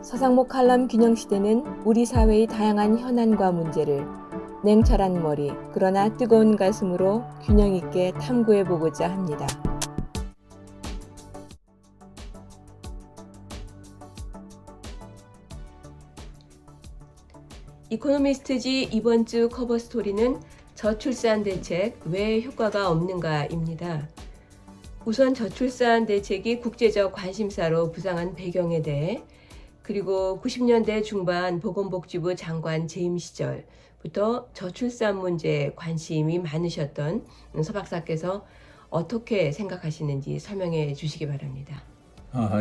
서상목 칼럼 균형 시대는 우리 사회의 다양한 현안과 문제를 냉철한 머리, 그러나 뜨거운 가슴으로 균형 있게 탐구해 보고자 합니다. 이코노미스트지 이번 주 커버 스토리는 저출산 대책 왜 효과가 없는가입니다. 우선 저출산 대책이 국제적 관심사로 부상한 배경에 대해, 그리고 90년대 중반 보건복지부 장관 재임 시절부터 저출산 문제에 관심이 많으셨던 서 박사께서 어떻게 생각하시는지 설명해 주시기 바랍니다.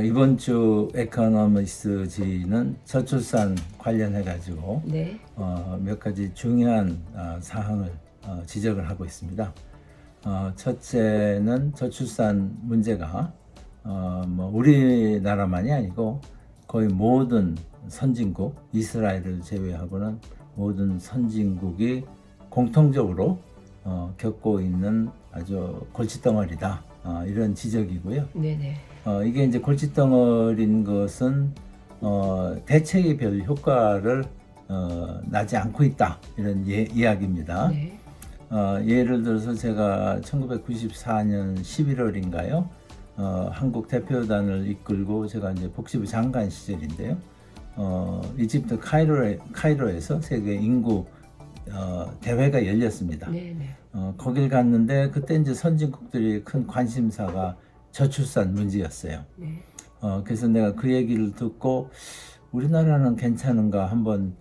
이번 주 에코노미스트지는 저출산 관련해 가지고 몇 가지 중요한 사항을 지적을 하고 있습니다. 첫째는 저출산 문제가 우리나라만이 아니고 거의 모든 선진국, 이스라엘을 제외하고는 모든 선진국이 공통적으로 겪고 있는 아주 골칫덩어리다, 이런 지적이고요. 네네. 이게 이제 골칫덩어리인 것은 대책이 별 효과를 나지 않고 있다, 이런 이야기입니다. 네. 예를 들어서 제가 1994년 11월인가요? 한국 대표단을 이끌고 제가 이제 복지부 장관 시절인데요. 이집트 카이로에서 세계 인구 대회가 열렸습니다. 네네. 거길 갔는데 그때 이제 선진국들이 큰 관심사가 저출산 문제였어요. 네. 그래서 내가 그 얘기를 듣고 우리나라는 괜찮은가 한번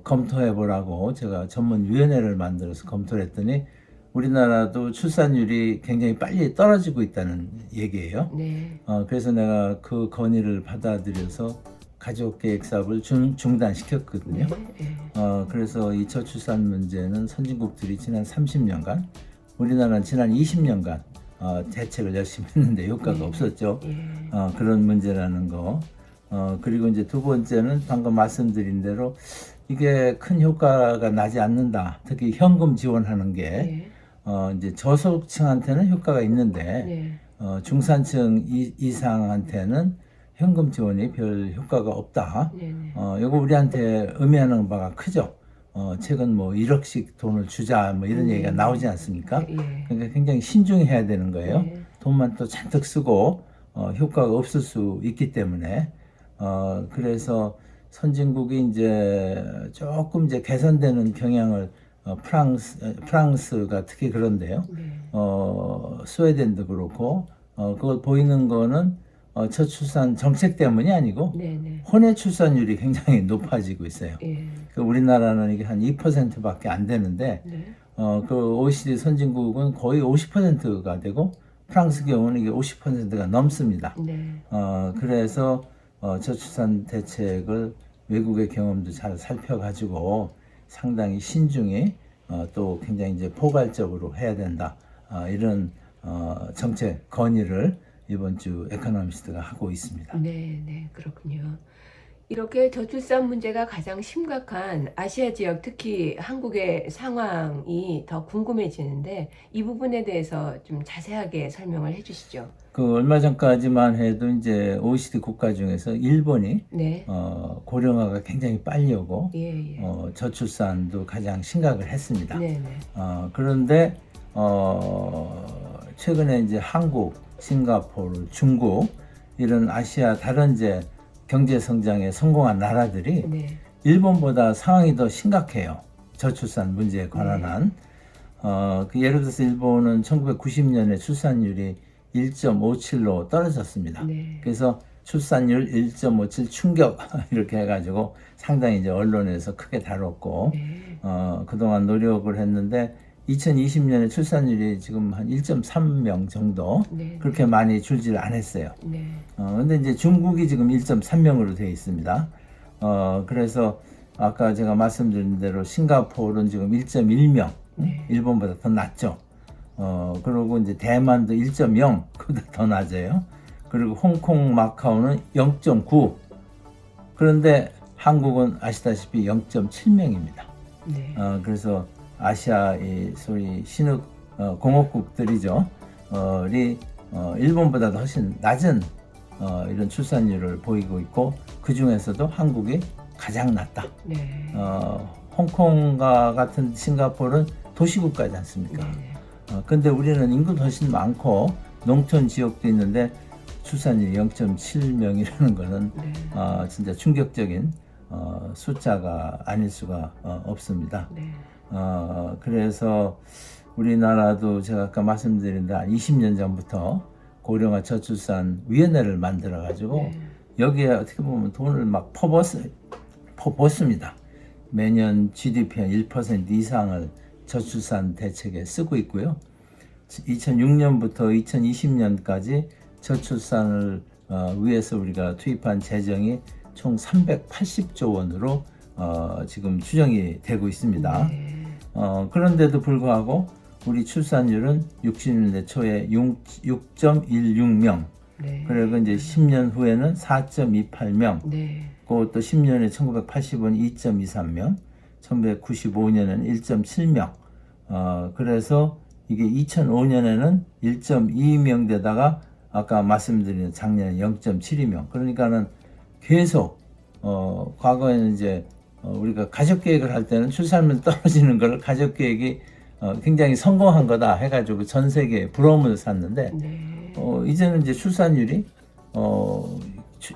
검토해 보라고 제가 전문위원회를 만들어서 검토를 했더니 우리나라도 출산율이 굉장히 빨리 떨어지고 있다는 얘기예요. 네. 그래서 내가 그 건의를 받아들여서 가족계획 사업을 중단시켰거든요. 네. 그래서 이 저출산 문제는 선진국들이 지난 30년간, 우리나라는 지난 20년간 대책을 열심히 했는데 효과가 없었죠. 그런 문제라는 거. 그리고 이제 두 번째는 방금 말씀드린 대로 이게 큰 효과가 나지 않는다. 특히 현금 지원하는 게 이제 저소득층한테는 효과가 있는데 중산층 이상한테는 현금 지원이 별 효과가 없다. 이거 우리한테 의미하는 바가 크죠. 최근 1억씩 돈을 주자 이런 얘기가 나오지 않습니까? 그러니까 굉장히 신중해야 되는 거예요. 돈만 또 잔뜩 쓰고 효과가 없을 수 있기 때문에 그래서 선진국이 이제 조금 이제 개선되는 경향을 프랑스가 특히 그런데요. 스웨덴도 그렇고 그걸 보이는 거는 저출산 정책 때문이 아니고 혼외 출산율이 굉장히 높아지고 있어요. 우리나라는 이게 한 2%밖에 안 되는데 그 OECD 선진국은 거의 50%가 되고 프랑스 경우는 이게 50%가 넘습니다. 그래서 저출산 대책을 외국의 경험도 잘 살펴가지고 상당히 신중히 또 굉장히 이제 포괄적으로 해야 된다, 이런 정책 건의를 이번 주 에코노미스트가 하고 있습니다. 네, 그렇군요. 이렇게 저출산 문제가 가장 심각한 아시아 지역, 특히 한국의 상황이 더 궁금해지는데 이 부분에 대해서 좀 자세하게 설명을 해주시죠. 얼마 전까지만 해도 이제 OECD 국가 중에서 일본이 고령화가 굉장히 빨리 오고 저출산도 가장 심각을 했습니다. 그런데 최근에 이제 한국, 싱가포르, 중국 이런 아시아 다른 이제 경제 성장에 성공한 나라들이 일본보다 상황이 더 심각해요. 저출산 문제에 관한 한. 예를 들어서 일본은 1990년에 출산율이 1.57로 떨어졌습니다. 그래서 출산율 1.57 충격 이렇게 해가지고 상당히 이제 언론에서 크게 다뤘고 그동안 노력을 했는데 2020년에 출산율이 지금 한 1.3명 정도 그렇게 많이 줄지를 않았어요. 근데 이제 중국이 지금 1.3명으로 되어 있습니다. 그래서 아까 제가 말씀드린 대로 싱가포르는 지금 1.1명, 일본보다 더 낮죠. 그리고 이제 대만도 1.0, 그보다 더 낮아요. 그리고 홍콩, 마카오는 0.9. 그런데 한국은 아시다시피 0.7명입니다. 그래서 아시아 소위 신흥 공업국들이죠. 일본보다도 훨씬 낮은 이런 출산율을 보이고 있고 그 중에서도 한국이 가장 낮다. 네. 홍콩과 같은 싱가포르는 도시국가지 않습니까? 네. 근데 우리는 인구도 훨씬 많고 농촌 지역도 있는데 출산율 0.7명이라는 거는 네. 진짜 충격적인 숫자가 아닐 수가 없습니다. 네. 그래서 우리나라도 제가 아까 말씀드린 한 20년 전부터 고령화 저출산 위원회를 만들어 가지고 네. 여기에 어떻게 보면 돈을 막 퍼붓습니다. 매년 GDP 한 1% 이상을 저출산 대책에 쓰고 있고요. 2006년부터 2020년까지 저출산을 위해서 우리가 투입한 재정이 총 380조 원으로 지금 추정이 되고 있습니다. 네. 그런데도 불구하고 우리 출산율은 60년대 초에 6.16명, 네. 그리고 이제 10년 후에는 4.28명, 네. 그것도 10년에 1985년 2.23명, 1995년에는 1.7명, 그래서 이게 2005년에는 1.22명 되다가 아까 말씀드린 작년에 0.72명. 그러니까는 계속 과거에는 이제 우리가 가족 계획을 할 때는 출산율 떨어지는 걸 가족 계획이 굉장히 성공한 거다 해가지고 전 세계에 부러움을 샀는데 네. 이제는 이제 출산율이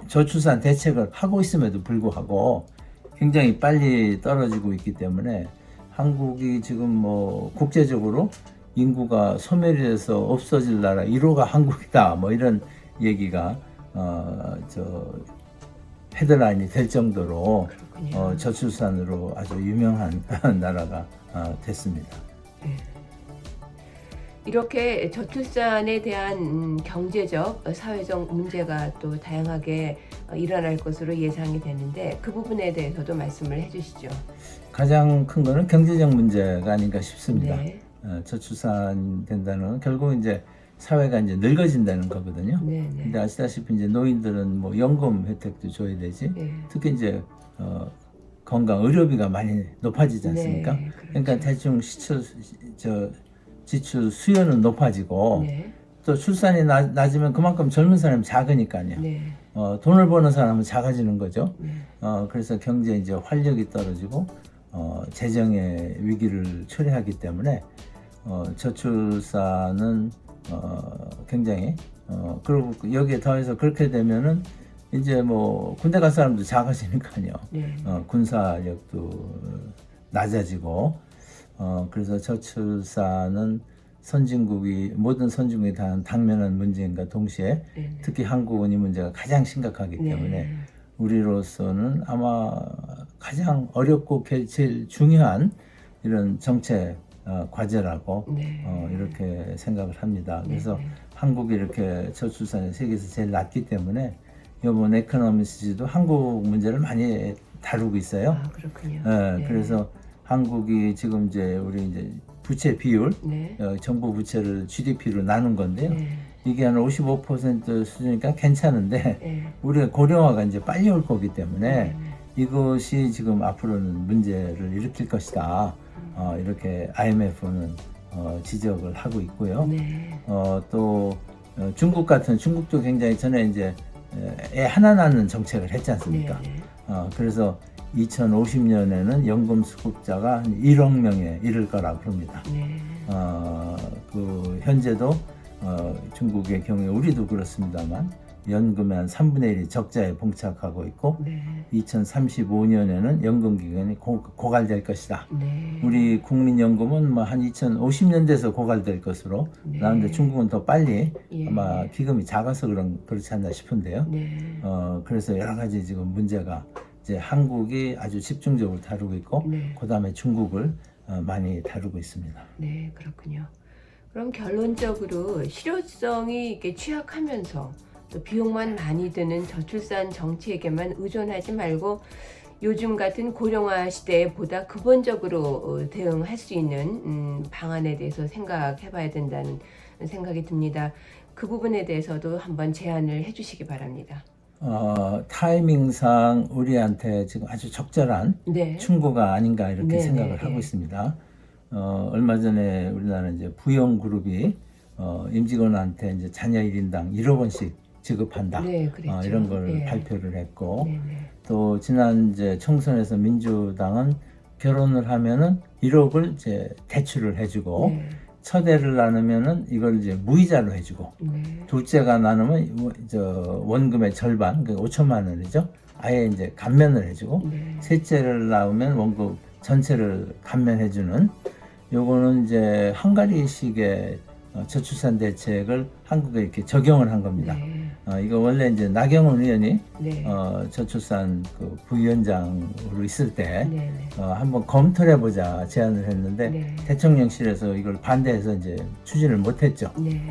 저출산 대책을 하고 있음에도 불구하고 굉장히 빨리 떨어지고 있기 때문에 한국이 지금 뭐 국제적으로 인구가 소멸이 돼서 없어질 나라 1호가 한국이다 뭐 이런 얘기가 헤드라인이 될 정도로 저출산으로 아주 유명한 나라가 됐습니다. 네. 이렇게 저출산에 대한 경제적, 사회적 문제가 또 다양하게 일어날 것으로 예상이 되는데 그 부분에 대해서도 말씀을 해주시죠. 가장 큰 거는 경제적 문제가 아닌가 싶습니다. 네. 저출산 된다는 건 결국 이제 사회가 이제 늙어진다는 거거든요. 네. 네. 근데 아시다시피 이제 노인들은 뭐 연금 혜택도 줘야 되지. 네. 특히 이제 건강 의료비가 많이 높아지지 않습니까? 네, 그렇죠. 그러니까 대충 지출 수요는 높아지고 네. 또 출산이 낮으면 그만큼 젊은 사람이 작으니까요. 네. 돈을 버는 사람은 작아지는 거죠. 네. 그래서 경제 이제 활력이 떨어지고 재정의 위기를 초래하기 때문에 저출산은 굉장히 그리고 여기에 더해서 그렇게 되면은 이제 뭐 군대 갈 사람도 작아지니까요. 네. 군사력도 낮아지고 그래서 저출산은 모든 선진국이 다 당면한 문제인가 동시에 네. 특히 한국은 이 문제가 가장 심각하기 때문에 네. 우리로서는 아마 가장 어렵고 제일 중요한 이런 정책 과제라고 네. 이렇게 생각을 합니다. 그래서 네. 한국이 이렇게 저출산이 세계에서 제일 낮기 때문에 이번 에코노미스트도 한국 문제를 많이 다루고 있어요. 아, 그렇군요. 네. 그래서 한국이 지금 이제 우리 이제 부채 비율, 네. 정부 부채를 GDP로 나눈 건데요. 네. 이게 한 55% 수준이니까 괜찮은데 네. 우리가 고령화가 이제 빨리 올 거기 때문에 네. 이것이 지금 앞으로는 문제를 일으킬 것이다. 이렇게 IMF는 지적을 하고 있고요. 네. 또 중국도 굉장히 전에 이제 애 하나 낳는 정책을 했지 않습니까? 네. 그래서 2050년에는 연금 수급자가 한 1억 명에 이를 거라고 합니다. 네. 현재도 중국의 경우에 우리도 그렇습니다만 연금의 한 3분의 1이 적자에 봉착하고 있고 네. 2035년에는 연금 기간이 고갈될 것이다. 네. 우리 국민연금은 뭐 한 2050년 돼서 고갈될 것으로 네. 나는데 중국은 더 빨리 예. 아마 기금이 작아서 그렇지 않나 싶은데요. 네. 그래서 여러 가지 지금 문제가 이제 한국이 아주 집중적으로 다루고 있고 네. 그다음에 중국을 많이 다루고 있습니다. 네, 그렇군요. 그럼 결론적으로 실효성이 이렇게 취약하면서 또 비용만 많이 드는 저출산 정책에만 의존하지 말고 요즘 같은 고령화 시대에 보다 근본적으로 대응할 수 있는 방안에 대해서 생각해 봐야 된다는 생각이 듭니다. 그 부분에 대해서도 한번 제안을 해 주시기 바랍니다. 타이밍상 우리한테 지금 아주 적절한 네. 충고가 아닌가 이렇게 네, 생각을 네, 하고 네. 있습니다. 얼마 전에 우리나라 이제 부영 그룹이 임직원한테 이제 자녀 1인당 1억 원씩 지급한다. 네, 그랬죠. 이런 걸 예. 발표를 했고 네, 네. 또 지난 이제 총선에서 민주당은 결혼을 하면은 1억을 이제 대출을 해주고 네. 첫 애를 낳으면은 이걸 이제 무이자로 해주고 네. 둘째가 낳으면 원금의 절반, 그 5천만 원이죠. 아예 이제 감면을 해주고 네. 셋째를 낳으면 원금 전체를 감면해주는 요거는 이제 헝가리식의 저출산 대책을 한국에 이렇게 적용을 한 겁니다. 네. 이거 원래 이제 나경원 의원이 네. 저출산 그 부위원장으로 있을 때 네. 네. 한번 검토를 해보자 제안을 했는데 네. 대통령실에서 이걸 반대해서 이제 추진을 못했죠. 네.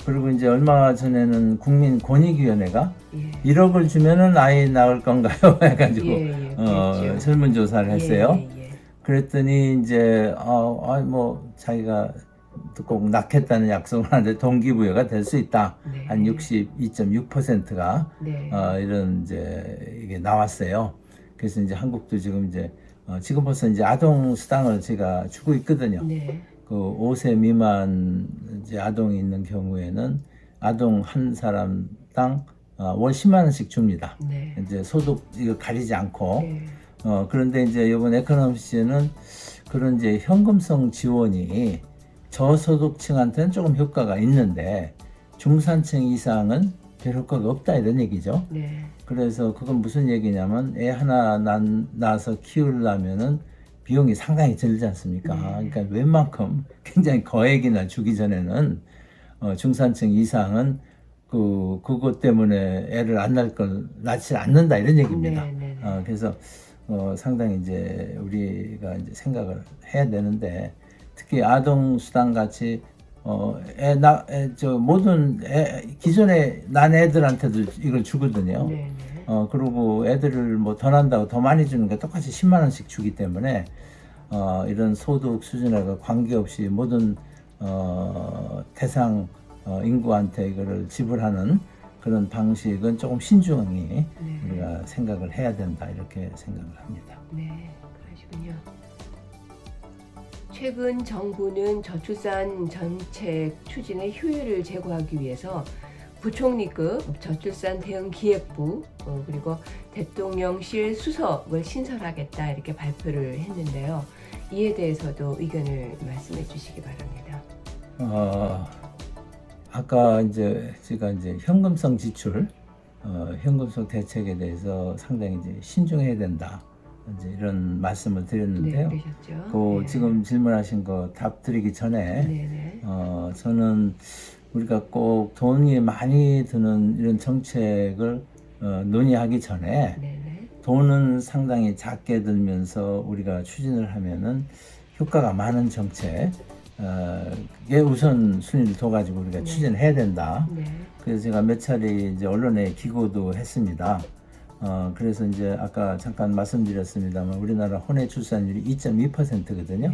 그리고 이제 얼마 전에는 국민권익위원회가 예. 1억을 주면은 아이 낳을 건가요? 해가지고 예, 그랬죠. 설문조사를 했어요. 예. 그랬더니 이제 뭐 자기가 꼭 낳겠다는 약속을 하는데 동기부여가 될 수 있다. 네. 한 62.6%가 네. 이런 이제 이게 나왔어요. 그래서 이제 한국도 지금 이제 지금 벌써 이제 아동 수당을 제가 주고 있거든요. 네. 그 5세 미만 이제 아동이 있는 경우에는 아동 한 사람당 월 10만 원씩 줍니다. 네. 이제 소득 이거 가리지 않고. 네. 그런데 이제 이번 에코노미스는 그런 이제 현금성 지원이 저소득층한테는 조금 효과가 있는데 중산층 이상은 별 효과가 없다 이런 얘기죠. 네. 그래서 그건 무슨 얘기냐면 애 하나 낳아서 키우려면은 비용이 상당히 들지 않습니까? 그러니까 웬만큼 굉장히 거액이나 주기 전에는 중산층 이상은 그것 때문에 애를 안 낳지 않는다 이런 얘기입니다. 네. 그래서 상당히 이제 우리가 이제 생각을 해야 되는데 특히 아동 수당 같이 모든 기존에 난 애들한테도 이걸 주거든요. 네. 그리고 애들을 뭐 더 난다고 더 많이 주는 게 똑같이 10만 원씩 주기 때문에 이런 소득 수준하고 관계없이 모든 대상 인구한테 이거를 지불하는 그런 방식은 조금 신중히 우리가 생각을 해야 된다 이렇게 생각을 합니다. 네, 그러시군요. 최근 정부는 저출산 정책 추진의 효율을 제고하기 위해서 부총리급 저출산 대응 기획부 그리고 대통령실 수석을 신설하겠다 이렇게 발표를 했는데요. 이에 대해서도 의견을 말씀해 주시기 바랍니다. 아까 이제 제가 이제 현금성 지출, 현금성 대책에 대해서 상당히 이제 신중해야 된다. 이제 이런 말씀을 드렸는데요. 네, 그러셨죠. 지금 질문하신 거 답 드리기 전에 네. 저는 우리가 꼭 돈이 많이 드는 이런 정책을 논의하기 전에 돈은 상당히 작게 들면서 우리가 추진을 하면은 효과가 많은 정책에 우선 순위를 둬가지고 우리가 추진해야 된다. 그래서 제가 몇 차례 이제 언론에 기고도 했습니다. 그래서 이제 아까 잠깐 말씀드렸습니다만 우리나라 혼외 출산율이 2.2%거든요.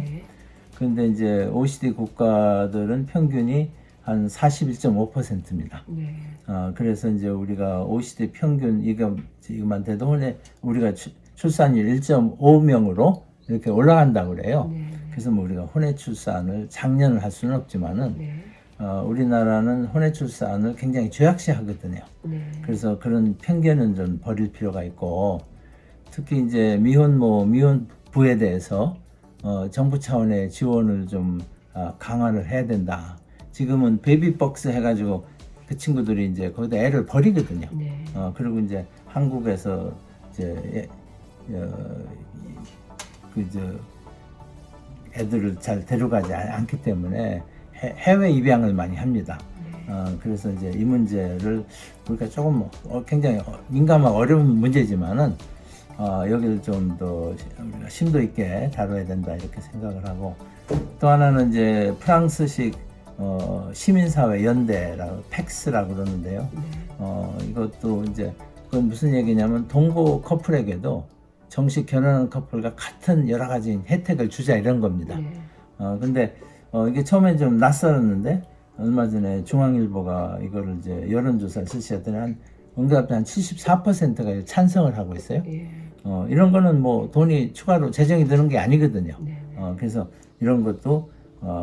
그런데 이제 OECD 국가들은 평균이 한 41.5%입니다. 그래서 이제 우리가 OECD 평균 이것만 돼도 우리가 출산율 1.5명으로 이렇게 올라간다고 그래요. 그래서 뭐 우리가 혼외 출산을 장려를 할 수는 없지만은 우리나라는 혼외 출산을 굉장히 죄악시하거든요. 그래서 그런 편견은 좀 버릴 필요가 있고 특히 이제 미혼 부에 대해서 정부 차원의 지원을 좀 강화를 해야 된다. 지금은 베이비박스 해가지고 그 친구들이 이제 거기다 애를 버리거든요. 그리고 이제 한국에서 이제 애들을 잘 데려가지 않기 때문에 해외 입양을 많이 합니다. 그래서 이제 이 문제를 우리가 조금 굉장히 민감하고 어려운 문제지만은 여기를 좀 더 우리가 심도 있게 다뤄야 된다 이렇게 생각을 하고 또 하나는 이제 프랑스식 시민사회 연대라고 팩스라고 그러는데요. 이것도 이제 그건 무슨 얘기냐면 동거 커플에게도 정식 결혼한 커플과 같은 여러 가지 혜택을 주자 이런 겁니다. 근데 이게 처음엔 좀 낯설었는데 얼마 전에 중앙일보가 이거를 이제 여론조사를 실시했더니 응답자 한 74%가 찬성을 하고 있어요. 이런 거는 뭐 돈이 추가로 재정이 드는 게 아니거든요. 그래서 이런 것도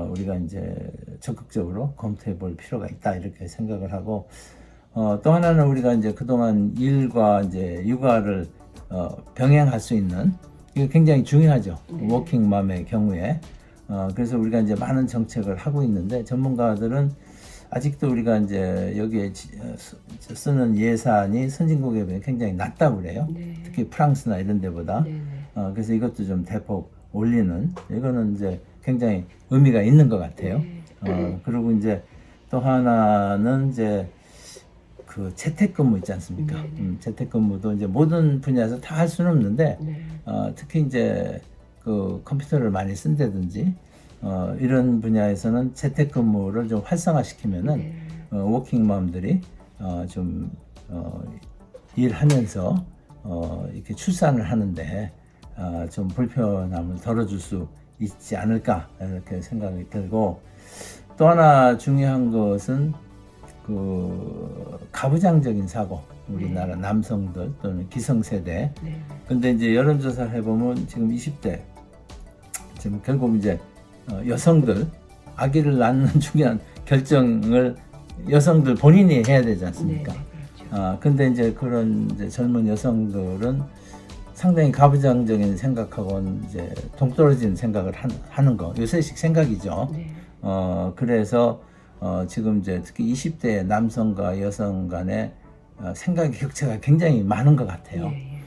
우리가 이제 적극적으로 검토해 볼 필요가 있다 이렇게 생각을 하고 또 하나는 우리가 이제 그동안 일과 이제 육아를 병행할 수 있는 이게 굉장히 중요하죠. 네. 워킹맘의 경우에. 그래서 우리가 이제 많은 정책을 하고 있는데 전문가들은 아직도 우리가 이제 여기에 쓰는 예산이 선진국에 비해 굉장히 낮다고 그래요. 네. 특히 프랑스나 이런 데보다. 네. 그래서 이것도 좀 대폭 올리는 이거는 이제 굉장히 의미가 있는 것 같아요. 그리고 이제 또 하나는 이제 그 재택근무 있지 않습니까? 재택근무도 이제 모든 분야에서 다 할 수는 없는데 네. 특히 이제 그 컴퓨터를 많이 쓴다든지 이런 분야에서는 재택근무를 좀 활성화시키면은 네. 워킹맘들이 좀 일하면서 이렇게 출산을 하는데 좀 불편함을 덜어줄 수 있지 않을까 이렇게 생각이 들고 또 하나 중요한 것은 그 가부장적인 사고 우리나라 남성들 또는 기성세대 네. 근데 이제 여론조사를 해보면 지금 20대 지금 결국 이제 여성들 아기를 낳는 중요한 결정을 여성들 본인이 해야 되지 않습니까? 네. 그렇죠. 근데 이제 그런 이제 젊은 여성들은 상당히 가부장적인 생각하고는 이제 동떨어진 생각을 하는 거 요새식 생각이죠. 네. 그래서 지금 이제 특히 20대 남성과 여성 간의 생각의 격차가 굉장히 많은 것 같아요. 예.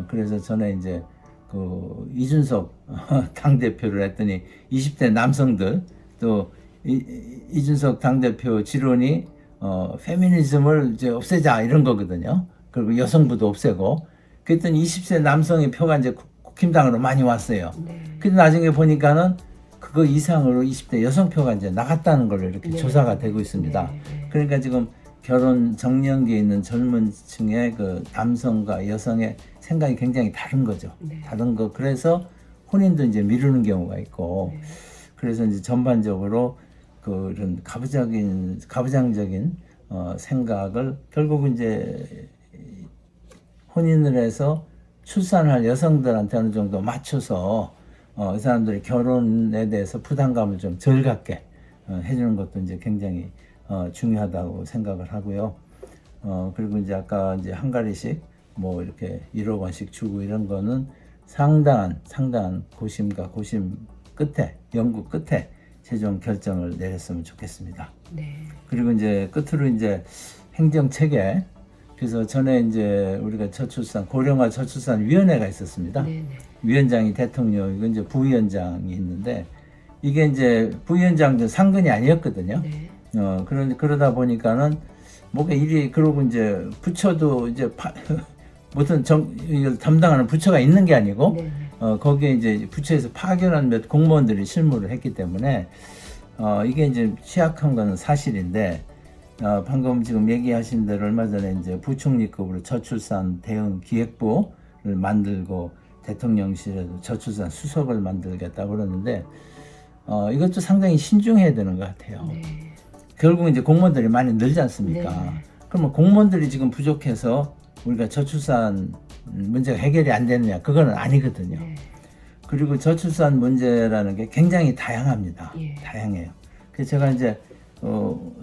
그래서 전에 이제 그 이준석 당대표를 했더니 20대 남성들 또 이준석 당대표 지론이 페미니즘을 이제 없애자 이런 거거든요. 그리고 여성부도 없애고 그랬더니 20세 남성의 표가 이제 국힘당으로 많이 왔어요. 네. 근데 나중에 보니까는 그거 이상으로 20대 여성표가 이제 나갔다는 걸로 이렇게 네. 조사가 되고 있습니다. 네. 그러니까 지금 결혼 정년기에 있는 젊은 층의 그 남성과 여성의 생각이 굉장히 다른 거죠. 네. 다른 거. 그래서 혼인도 이제 미루는 경우가 있고, 네. 그래서 이제 전반적으로 그런 가부장적인 생각을 결국은 이제 혼인을 해서 출산할 여성들한테 어느 정도 맞춰서 이 사람들이 결혼에 대해서 부담감을 좀 덜 갖게 해주는 것도 이제 굉장히 중요하다고 생각을 하고요. 그리고 이제 아까 이제 한가리씩 뭐 이렇게 1억 원씩 주고 이런 거는 상당한 고심과 고심 끝에 연구 끝에 최종 결정을 내렸으면 좋겠습니다. 네. 그리고 이제 끝으로 이제 행정 체계 그래서 전에 이제 우리가 고령화 저출산 위원회가 있었습니다. 네. 위원장이 대통령이고 이제 부위원장이 있는데 이게 이제 부위원장도 상근이 아니었거든요. 네. 그러다 보니까는 뭐가 일이 그러고 이제 부처도 이제 무슨 이걸 담당하는 부처가 있는 게 아니고 네. 거기에 이제 부처에서 파견한 몇 공무원들이 실무를 했기 때문에 이게 이제 취약한 거는 사실인데 방금 지금 얘기하신 대로 얼마 전에 이제 부총리급으로 저출산 대응 기획부를 만들고 대통령실에도 저출산 수석을 만들겠다고 그러는데 이것도 상당히 신중해야 되는 것 같아요. 네. 결국 이제 공무원들이 많이 늘지 않습니까? 네. 그러면 공무원들이 지금 부족해서 우리가 저출산 문제가 해결이 안 되느냐? 그거는 아니거든요. 네. 그리고 저출산 문제라는 게 굉장히 다양합니다. 예. 다양해요. 그래서 제가 이제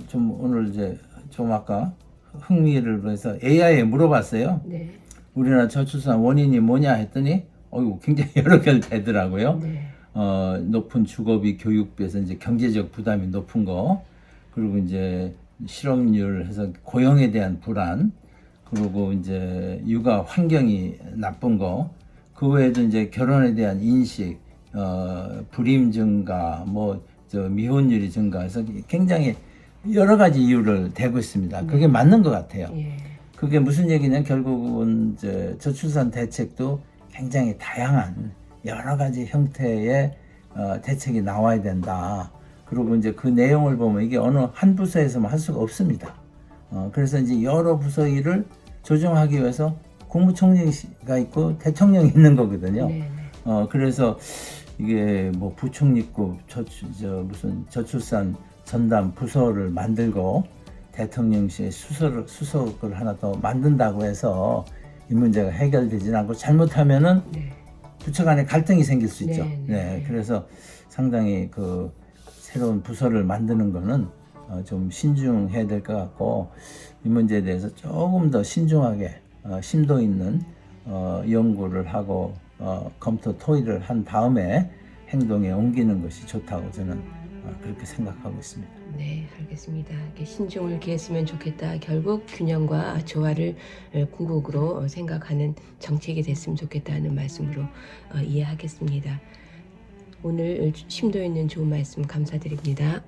좀 오늘 이제 좀 아까 흥미를 해서 AI에 물어봤어요. 네. 우리나라 저출산 원인이 뭐냐 했더니 굉장히 여러 개를 되더라고요. 네. 높은 주거비 교육비에서 이제 경제적 부담이 높은 거, 그리고 이제 실업률 해서 고용에 대한 불안, 그리고 이제 육아 환경이 나쁜 거, 그 외에도 이제 결혼에 대한 인식, 불임 증가, 미혼율이 증가해서 굉장히 여러 가지 이유를 대고 있습니다. 그게 맞는 것 같아요. 예. 그게 무슨 얘기냐면 결국은 이제 저출산 대책도 굉장히 다양한 여러 가지 형태의 대책이 나와야 된다. 그리고 이제 그 내용을 보면 이게 어느 한 부서에서만 할 수가 없습니다. 그래서 이제 여러 부서 일을 조정하기 위해서 국무총리가 있고 대통령이 있는 거거든요. 네. 그래서 이게 뭐 부총리급 무슨 저출산 전담 부서를 만들고 대통령실에 수석을 하나 더 만든다고 해서 이 문제가 해결되지는 않고 잘못하면은 네. 부처 간에 갈등이 생길 수 있죠. 네. 그래서 상당히 그 새로운 부서를 만드는 거는 좀 신중해야 될 것 같고, 이 문제에 대해서 조금 더 신중하게 심도 있는 연구를 하고 검토 토의를 한 다음에 행동에 옮기는 것이 좋다고 저는 그렇게 생각하고 있습니다. 네, 알겠습니다. 이렇게 신중을 기했으면 좋겠다. 결국 균형과 조화를 궁극으로 생각하는 정책이 됐으면 좋겠다는 말씀으로 이해하겠습니다. 오늘 심도 있는 좋은 말씀 감사드립니다.